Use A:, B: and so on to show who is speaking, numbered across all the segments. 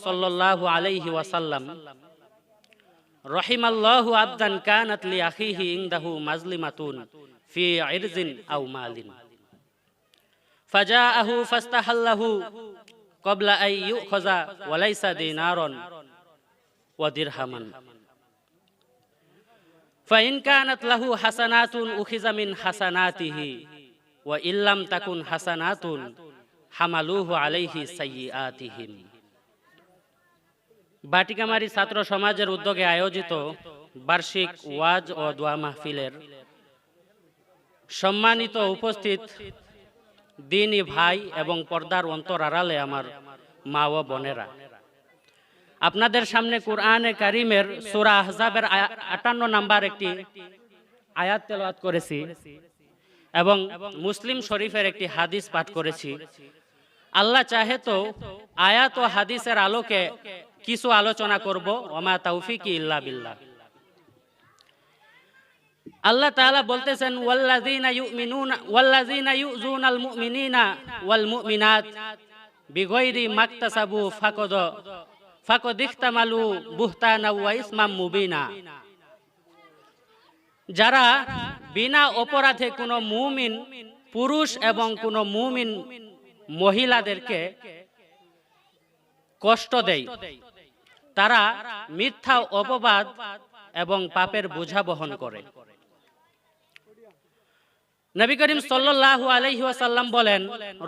A: সাল্লাল্লাহু আলাইহি ওয়াসাল্লাম রহিমাল্লাহু আবদান কানাত লি আখিহি ইনদাহু মাজলিমাতুন ফি ইরজিন আও মালিন ফাজাআহু ফাস্তাহাল্লাহু ক্বাবলা আন ইউখাযা ওয়া লাইসা দিনারান ওয়া দিরহামান ফাইন কানাত লাহু হাসানাতুন উখিযা মিন হাসানাতিহি ওয়া ইল্লাম তাকুন হাসানাতুন হামালুহু আলাইহি সাইয়্যাতিহিম। বাটিকামারি ছাত্র সমাজের উদ্যোগে আয়োজিত বার্ষিক ওয়াজ ও দোয়া মাহফিলের সম্মানিত উপস্থিত দ্বীনী ভাই এবং পর্দার অন্তর আড়ালে আমার মা ও বোনেরা, আপনাদের সামনে কুরআনে কারীমের সূরা আহজাবের 58 নম্বর একটি আয়াত তেলাওয়াত করেছি এবং মুসলিম শরীফের একটি হাদিস পাঠ করেছি। আল্লাহ চাহে তো আয়াত ও হাদিসের আলোকে কিছু আলোচনা করব। ওমা তাওফিকি ইল্লা বিল্লাহ। আল্লাহ তাআলা বলতেছেন, ওয়াল্লাযীনা ইউযুনাল মুমিনিনা ওয়াল মুমিনাত বিগাইরি মাকতাসাবু ফাকাদ ইহতামালু বুহতানা ওয়া ইসমাম মুবিনা। যারা বিনা অপরাধে কোনো মুমিন পুরুষ এবং কোনো মুমিন মহিলাদেরকে কষ্ট দেয়, তারা মিথ্যা অপবাদ এবং পাপের বোঝা বহন করে। নবী করিম সাল্লাল্লাহু আলাইহি ওয়াসাল্লাম বলেন,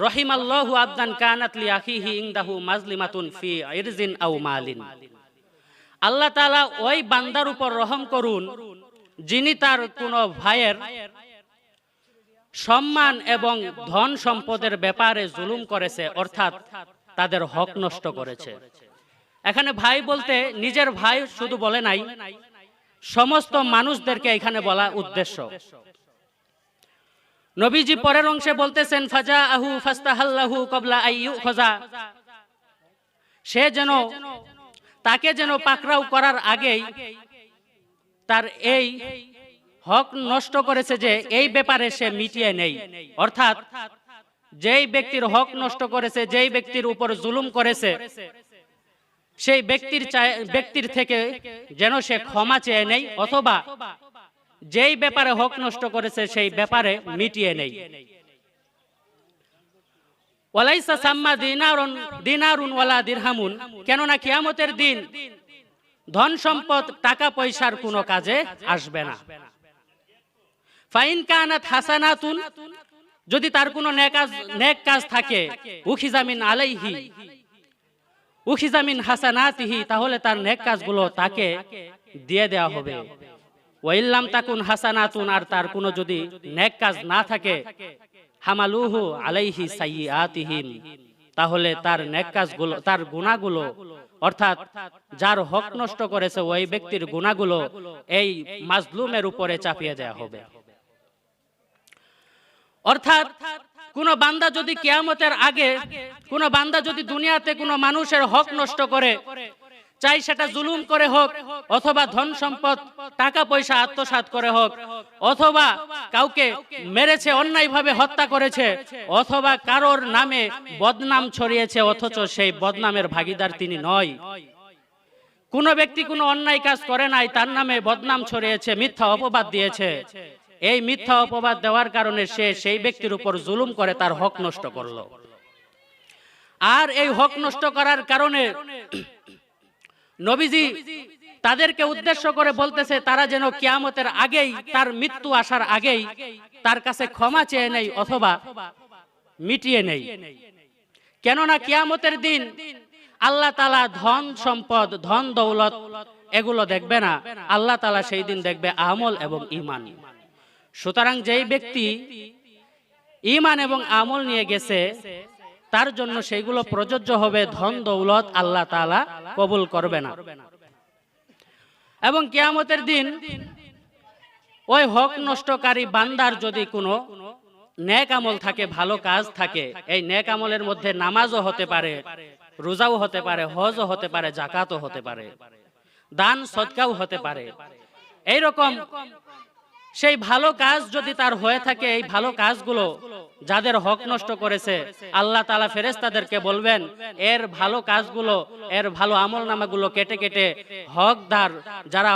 A: রহিমাল্লাহু আবদান কানাত লি আখিহি ইনদাহু মাজলিমাতুন ফি ইরজিন আও মালিন। আল্লাহ তাআলা ওই বান্দার উপর রহম করুন যিনি তার কোনো ভাইয়ের সম্মান এবং ধন সম্পদের ব্যাপারে জুলুম করেছে, অর্থাৎ তাদের হক নষ্ট করেছে। এখানে ভাই বলতে নিজের ভাই শুধু বলে নাই, সমস্ত মানুষদেরকে এখানে বলা উদ্দেশ্য। নবীজি পরের অংশে বলতেছেন, ফাজাআহু ফাস্তাহাল্লাহু ক্বাবলা আন ইউখাযা। সে যেন তাকে যেন পাকড়াও করার আগেই তার এই হক নষ্ট করেছে যে এই ব্যাপারে সে মিটিয়ে নেই, অর্থাৎ যেই ব্যক্তির হক নষ্ট করেছে, যেই ব্যক্তির উপর জুলুম করেছে, সেই ব্যক্তির থেকে যেন সে ক্ষমা চেয়ে নেই, অথবা যেই ব্যাপারে হক নষ্ট করেছে সেই ব্যাপারে মিটিয়ে নেই। ওয়ালাইসা সাম্মা দিনারুন ওয়ালা দিরহামুন। কেননা কিয়ামতের দিন ধন সম্পদ টাকা পয়সার কোনো কাজে আসবে না। ফাইন কানাত হাসানাতুন, যদি তার কোনো নেক কাজ থাকে, উখিযা মিন আলাইহি উখিযা মিন হাসানাতিহি, তাহলে তার নেক কাজগুলো তাকে দিয়ে দেওয়া হবে। ওয়া ইল্লাম তাকুন হাসানাতুন, আর তার কোনো যদি নেক কাজ না থাকে, হামালুহু আলাইহি সাইয়্যাতিহিম, তাহলে তার নেক কাজগুলো, তার গুনাহগুলো, অর্থাৎ যার হক নষ্ট করেছে ওই ব্যক্তির গুনাহগুলো এই মাজলুমের উপরে চাপিয়ে দেওয়া হবে। অর্থাৎ কোন বান্দা যদি কিয়ামতের আগে, কোন বান্দা যদি দুনিয়াতে কোনো মানুষের হক নষ্ট করে, চাই সেটা জুলুম করে হোক, অথবা ধন সম্পদ টাকা পয়সা আত্মসাৎ করে হোক, অথবা কাউকে মেরেছে, অন্যায়ভাবে হত্যা করেছে, অথবা কারোর নামে বদনাম ছড়িয়েছে অথচ সেই বদনামের ভাগীদার তিনি নয়। কোন ব্যক্তি কোনো অন্যায় কাজ করে নাই, তার নামে বদনাম ছড়িয়েছে, মিথ্যা অপবাদ দিয়েছে, এই মিথ্যা অপবাদ দেওয়ার কারণে সে সেই ব্যক্তির উপর জুলুম করে তার হক নষ্ট করলো। আর এই হক নষ্ট করার কারণে নবীজি তাদেরকে উদ্দেশ্য করে বলতেছে, তারা যেন কিয়ামতের আগেই, তার মৃত্যু আসার আগেই তার কাছে ক্ষমা চেয়ে নেই অথবা মিটিয়ে নেই। কেননা কিয়ামতের দিন আল্লাহ তাআলা ধন সম্পদ, ধন দৌলত এগুলো দেখবে না, আল্লাহ তাআলা সেই দিন দেখবে আমল এবং ঈমান। সুতরাং যেই ব্যক্তি ঈমান এবং আমল নিয়ে গেছে তার জন্য সেগুলো প্রযোজ্য হবে, ধন দৌলত আল্লাহ তাআলা কবুল করবে না। এবং কিয়ামতের দিন ওই হক নষ্টকারী বান্দার যদি কোনো নেক আমল থাকে, ভালো কাজ থাকে, এই নেক আমলের মধ্যে নামাজও হতে পারে, রোজাও হতে পারে, হজও হতে পারে, যাকাতও হতে পারে, দান সদকাও হতে পারে, এইরকম সেই ভালো কাজ যদি তার হয়ে থাকে, এই ভালো কাজগুলো যাদের হক নষ্ট করেছে, আল্লাহ তাআলা ফেরেশতাদেরকে বলবেন এর ভালো কাজগুলো, এর ভালো আমলনামাগুলো কেটে কেটে হকদার যারা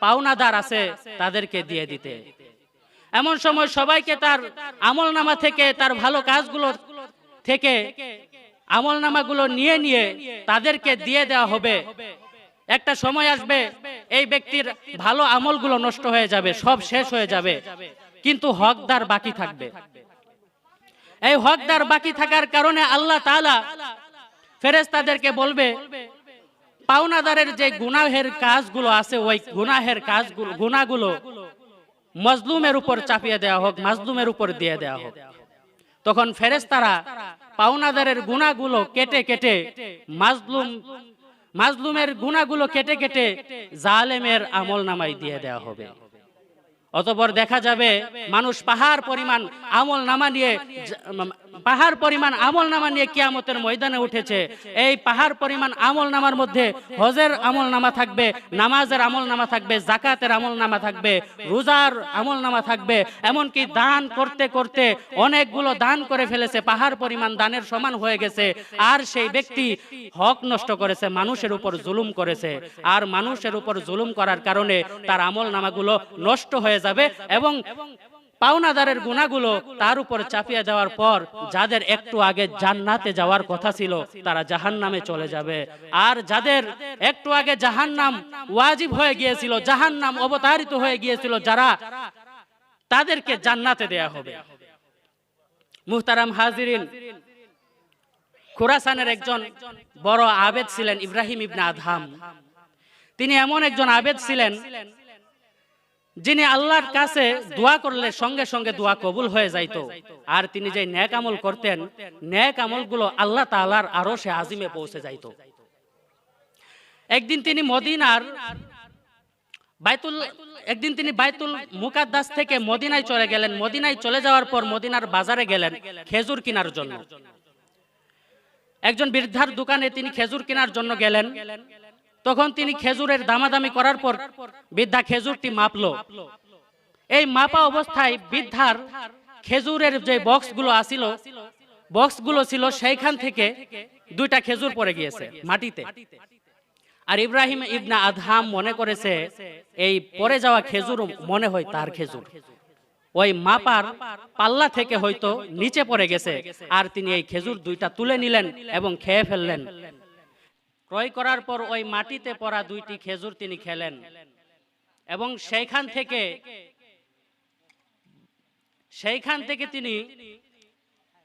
A: পাওনাদার আছে তাদেরকে দিয়ে দিতে। এমন সময় সবাইকে তার আমলনামা থেকে, তার ভালো কাজগুলো থেকে আমলনামাগুলো নিয়ে নিয়ে তাদেরকে দিয়ে দেওয়া হবে। একটা সময় আসবে এই ব্যক্তির ভালো আমলগুলো নষ্ট হয়ে যাবে, সব শেষ হয়ে যাবে, কিন্তু হকদার বাকি থাকবে। এই হকদার বাকি থাকার কারণে আল্লাহ তাআলা ফেরেশতাদেরকে বলবে পাওনাদারের যে গুনাহের কাজগুলো আছে, ওই গুনাহের কাজগুলো, গুনাহগুলো মজলুমের উপর চাপিয়ে দেওয়া হোক, মাজলুমের উপর দিয়ে দেওয়া হোক। তখন ফেরেশতারা পাওনাদারের গুনাহগুলো কেটে কেটে মাজলুমের গুনাহগুলো কেটে কেটে জালেমের আমলনামায় দিয়ে দেওয়া হবে। অতঃপর দেখা যাবে মানুষ পাহাড় পরিমাণ আমলনামা নিয়ে কিয়ামতের ময়দানে উঠেছে। এই পাহাড় পরিমাণ আমলনামার মধ্যে হজের আমলনামা থাকবে, নামাজের আমলনামা থাকবে, যাকাতের আমলনামা থাকবে, রোজার আমলনামা থাকবে, এমনকি দান করতে করতে অনেকগুলো দান করে ফেলেছে, পাহাড় পরিমাণ দানের সমান হয়ে গেছে। আর সেই ব্যক্তি হক নষ্ট করেছে, মানুষের উপর জুলুম করেছে, আর মানুষের উপর জুলুম করার কারণে তার আমলনামাগুলো নষ্ট হয়ে যাবে এবং পাওনাদারের গুনাহগুলো তার উপর চাপিয়ে দেওয়ার পর যাদের একটু আগে জান্নাতে যাওয়ার কথা ছিল তারা জাহান্নামে চলে যাবে। আর যাদের একটু আগে জাহান্নাম ওয়াজিব হয়ে গিয়েছিল, জাহান্নাম অবতারিত হয়ে গিয়েছিল, যারা তাদেরকে জান্নাতে দেয়া হবে। মুহতারাম হাজিরিন, খুরাসানের একজন বড় আবেদ ছিলেন ইব্রাহিম ইবনে আদহাম। তিনি এমন একজন আবেদ ছিলেন যিনি আল্লাহর কাছে দোয়া করলে সঙ্গে সঙ্গে দোয়া কবুল হয়ে যাইত। আর তিনি যে নেক আমল করতেন, নেক আমলগুলো আল্লাহ তাআলার আরশে আজিমে পৌঁছে যাইত। একদিন তিনি বাইতুল মুকাদ্দাস থেকে মদিনায় চলে গেলেন। মদিনায় চলে যাওয়ার পর মদিনার বাজারে গেলেন খেজুর কেনার জন্য। একজন বৃদ্ধার দোকানে তিনি খেজুর কেনার জন্য গেলেন। তখন তিনি খেজুরের দামাদামি করার পর বৃদ্ধা খেজুরটি মাপলো। এই মাপা অবস্থায় বৃদ্ধার খেজুরের যে বক্সগুলো ছিল সেইখান থেকে দুইটা খেজুর পড়ে গিয়েছে মাটিতে। আর ইব্রাহিম ইবনে আদহাম মনে করেছে এই পড়ে যাওয়া খেজুর মনে হয় তার খেজুর, ওই মাপার পাল্লা থেকে হয়তো নিচে পড়ে গেছে। আর তিনি এই খেজুর দুইটা তুলে নিলেন এবং খেয়ে ফেললেন। ক্রয় করার পর ওই মাটিতে পড়া দুইটি খেজুর তিনি খেলেন এবং সেইখান থেকে তিনি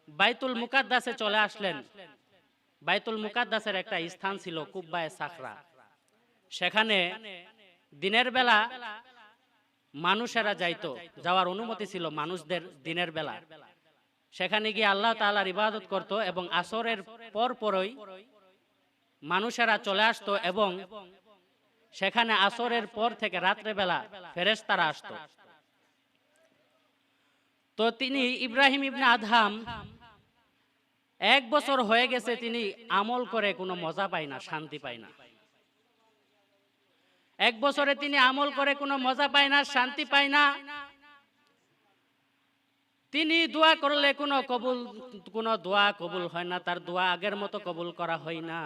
A: বাইতুল মুকাদ্দাসে চলে আসলেন। বাইতুল মুকাদ্দাসের একটা স্থান ছিল কুব্বায়ে সাখরা। সেখানে দিনের বেলা মানুষেরা যাওয়ার অনুমতি ছিল মানুষদের দিনের বেলা। সেখানে গিয়ে আল্লাহ তাআলার ইবাদত করত এবং আসরের পরই মানুষেরা চলে আসতো এবং সেখানে আসরের পর থেকে রাত্রে বেলা ফেরেশতারা আসতো। তো তিনি ইব্রাহিম ইবনে আদহাম 1 বছর হয়ে গেছে তিনি আমল করে কোনো মজা পায় না, শান্তি পায় না। 1 বছরে তিনি আমল করে কোনো মজা পায় না, শান্তি পায় না। তিনি দোয়া করলে কোনো দোয়া কবুল হয় না, তার দোয়া আগের মতো কবুল করা হয় না।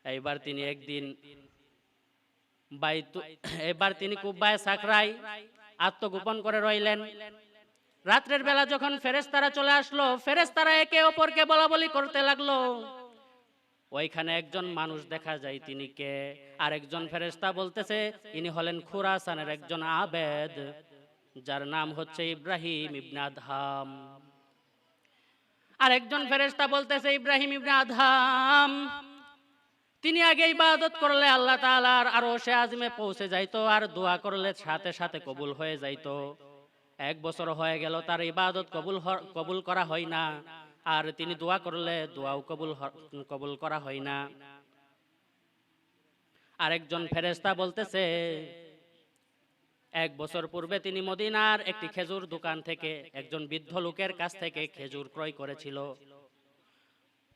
A: এইবার তিনি কুব্বায়ে সাখরায় আত্মগোপন করে রইলেন। রাত্রের বেলা যখন ফেরেশতারা চলে আসলো, ফেরেশতারা একে অপরকে বলাবলি করতে লাগলো। ওইখানে একজন মানুষ দেখা যায়, তিনি কে? আর একজন ফেরেশতা বলতেছে ইনি হলেন খুরাসানের একজন আবেদ, যার নাম হচ্ছে ইব্রাহিম ইবনে আদহাম। আর একজন ফেরেশতা বলতেছে ইব্রাহিম ইবনে আদহাম তিনি আগে ইবাদত করলে আল্লাহ তাআলার আরশে আজিমে পৌঁছে যাইতো, আর দোয়া করলে সাথে সাথে কবুল হয়ে যাইতো। 1 বছর হয়ে গেল তার ইবাদত কবুল করা হয় না, আর তিনি দোয়া করলে দোয়াও কবুল করা হয় না। আরেকজন ফেরেশতা বলতেছে 1 বছর পূর্বে তিনি মদিনার একটি খেজুর দোকান থেকে একজন বৃদ্ধ লোকের কাছ থেকে খেজুর ক্রয় করেছিল।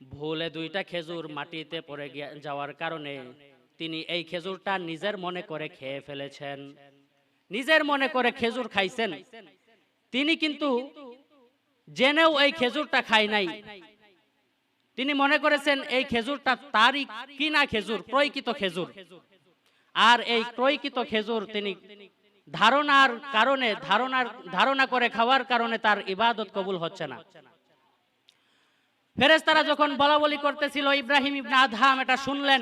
A: ভুলে 2টা খেজুর মাটিতে পড়ে যাওয়ার কারণে তিনি এই খেজুরটা নিজের মনে করে খেয়ে ফেলেছেন। নিজের মনে করে খেজুর খাইছেন। তিনি কিন্তু জেনেও এই খেজুরটা খায় নাই। তিনি মনে করেছেন এই খেজুরটা তারই কিনা খেজুর, ক্রয়কৃত খেজুর। আর এই ক্রয়কৃত খেজুর তিনি ধারণা করে খাওয়ার কারণে তার ইবাদত কবুল হচ্ছে না। ফেরেশতারা যখন বলাবলি করতেছিল, ইব্রাহিম ইবনে আদহাম এটা শুনলেন।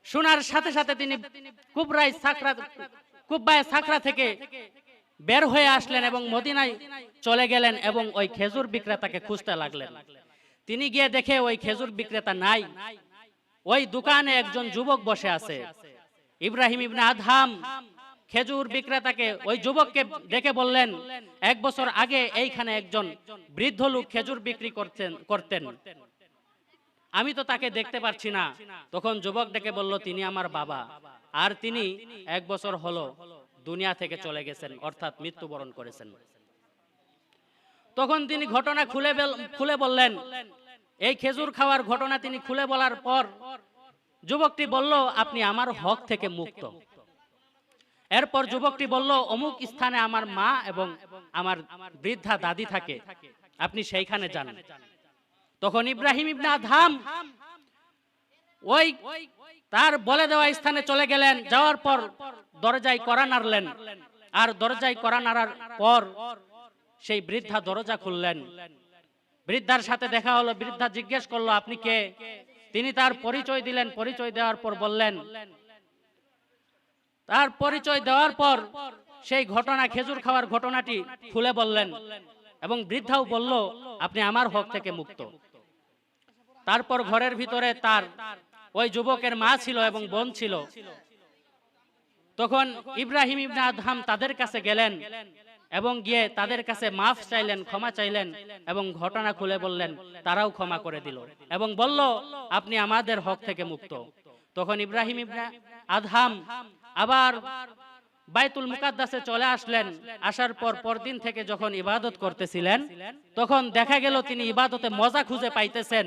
A: শোনার সাথে সাথে তিনি কুব্বায়ে সাকরা থেকে বের হয়ে আসলেন এবং মদিনায় চলে গেলেন এবং ওই খেজুর বিক্রেতাকে খুঁজতে লাগলেন। তিনি গিয়ে দেখে ওই খেজুর বিক্রেতা নাই। ওই দোকানে একজন যুবক বসে আছে। ইব্রাহিম ইবনে আদহাম খেজুর বিক্রেতাকে, ওই যুবককে দেখে বললেন, 1 বছর আগে এইখানে একজন বৃদ্ধ লোক খেজুর বিক্রি করতেন, আমি তো তাকে দেখতে পাচ্ছি না। তখন যুবক ডেকে বলল, তিনি আমার বাবা, আর তিনি 1 বছর হলো দুনিয়া থেকে চলে গেছেন, অর্থাৎ মৃত্যুবরণ করেছেন। তখন তিনি ঘটনা খুলে বললেন। এই খেজুর খাওয়ার ঘটনা তিনি খুলে বলার পর যুবকটি বলল, আপনি আমার হক থেকে মুক্ত। এরপর যুবকটি বলল, অমুক স্থানে আমার মা এবং আমার বৃদ্ধা দাদি থাকে, আপনি সেইখানে যান। তখন ইব্রাহিম ইবনে আদহাম ওই তার বলে দেওয়া স্থানে চলে গেলেন। যাওয়ার পর দরজায় কড়া নাড়লেন, আর দরজায় কড়া নাড়ার পর সেই বৃদ্ধা দরজা খুললেন। বৃদ্ধার সাথে দেখা হলো। বৃদ্ধা জিজ্ঞেস করলো, আপনি কে? তিনি তার পরিচয় দিলেন। পরিচয় দেওয়ার পর বললেন, তার পরিচয় দেওয়ার পর সেই ঘটনা, খেজুর খাওয়ার ঘটনাটি খুলে বললেন এবং বৃদ্ধাও বলল, আপনি আমার হক থেকে মুক্ত। তারপর ঘরের ভিতরে তার ওই যুবকের মা ছিল এবং বোন ছিল। তখন ইব্রাহিম ইবনে আদহাম তাদের কাছে গেলেন এবং গিয়ে তাদের কাছে মাফ চাইলেন, ক্ষমা চাইলেন এবং ঘটনা খুলে বললেন। তারাও ক্ষমা করে দিল এবং বলল, আপনি আমাদের হক থেকে মুক্ত। তখন ইব্রাহিম ইবনে আদহাম আবার বাইতুল মুকাদ্দাসে চলে আসলেন। আসার পর পরদিন থেকে যখন ইবাদত করতেছিলেন, তখন দেখা গেল তিনি ইবাদতে মজা খুঁজে পাইতেছেন,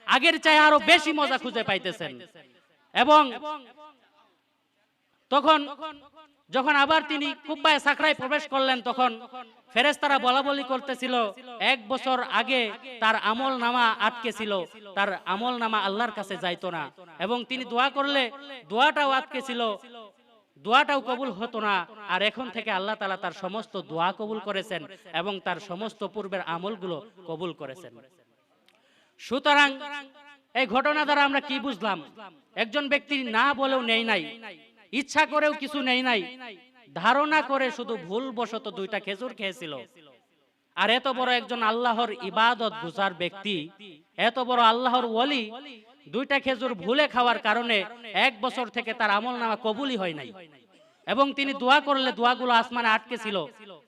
A: আগের চেয়ে আরো বেশি মজা খুঁজে পাইতেছেন। এবং তখন যখন আবার তিনি কুব্বায়ে সাকরায় প্রবেশ করলেন, তখন ফেরেশতারা বলাবলি করতেছিল, 1 বছর আগে তার আমল নামা আটকে ছিল, তার আমল নামা আল্লাহর কাছে যাইতো না এবং তিনি দোয়া করলে দোয়াটাও আটকে ছিল, দোয়াটাও কবুল হতো না। আর এখন থেকে আল্লাহ তাআলা তার সমস্ত দোয়া কবুল করেছেন এবং তার সমস্ত পূর্বের আমলগুলো কবুল করেছেন। সুতরাং এই ঘটনা দ্বারা আমরা কি বুঝলাম? একজন ব্যক্তি না বলেও নেই নাই, ইচ্ছা করেও কিছু নেই নাই, ধারণা করে শুধু ভুলবশত 2টা খেজুর খেয়েছিল। আর এত বড় একজন আল্লাহর ইবাদত গুজার ব্যক্তি, এত বড় আল্লাহর ওলি, 2টা খেজুর ভুলে খাওয়ার কারণে 1 বছর থেকে তার আমলনামা কবুলই হয় নাই এবং তিনি দোয়া করলে দোয়াগুলো আসমানে আটকে ছিল,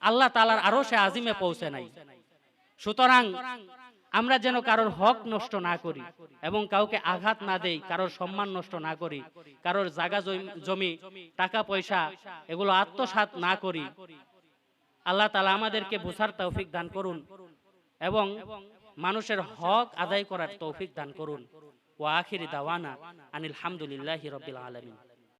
A: আল্লাহ তাআলার আরশে আজিমে পৌঁছে নাই। সুতরাং আমরা যেন কারোর হক নষ্ট না করি এবং কাউকে আঘাত না দেই, কারোর সম্মান নষ্ট না করি, কারোর জায়গা জমি টাকা পয়সা এগুলো আত্মসাৎ না করি। আল্লাহ তাআলা আমাদেরকে বুঝার তৌফিক দান করুন এবং মানুষের হক আদায় করার তৌফিক দান করুন। ওয়া আখিরি দাওয়ানা আনিল হামদুলিল্লাহি রাব্বিল আলামিন।